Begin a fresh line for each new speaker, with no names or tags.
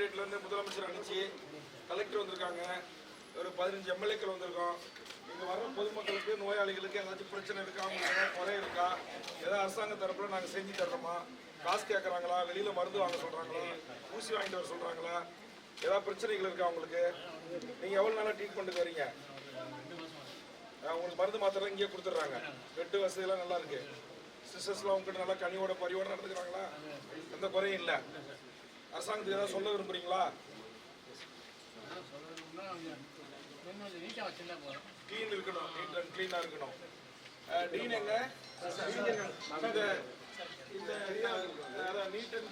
செக்ரட்டரியேட்லேருந்து முதலமைச்சர் அனுப்பிச்சு கலெக்டர் வந்திருக்காங்க, ஒரு 15 எம்எல்ஏக்கள் வந்திருக்கோம். இங்கே வர்ற பொதுமக்களுக்கு நோயாளிகளுக்கு ஏதாச்சும் பிரச்சனை இருக்கா, அவங்களுக்கு ஏதாவது குறை இருக்கா, ஏதாவது அரசாங்க தரப்பில் நாங்கள் செஞ்சு தர்றோமா, காசு கேட்குறாங்களா, வெளியில் மருந்து வாங்க சொல்கிறாங்களா, ஊசி வாங்கிட்டு வர சொல்கிறாங்களா, ஏதாவது பிரச்சனைகள் இருக்கா உங்களுக்கு? நீங்கள் எவ்வளோ நாளாக ட்ரீட்மெண்ட்டுக்கு வரீங்க? உங்களுக்கு மருந்து மாத்திரை இங்கேயே கொடுத்துட்றாங்க, பெட்டு வசதியெல்லாம் நல்லா இருக்கு. சிஸ்டர்ஸ்லாம் உங்ககிட்ட நல்லா கனியோட பரிவோட நடந்துக்கிறாங்களா? எந்த குறையும் இல்லை. அரசாங்கத்துக்கு ஏதாவது சொல்ல விரும்புறீங்களா? கிளீன் இருக்கணும், நீட் அண்ட் கிளீனாக இருக்கணும். டீன் எங்க? இந்த நீட் அண்ட்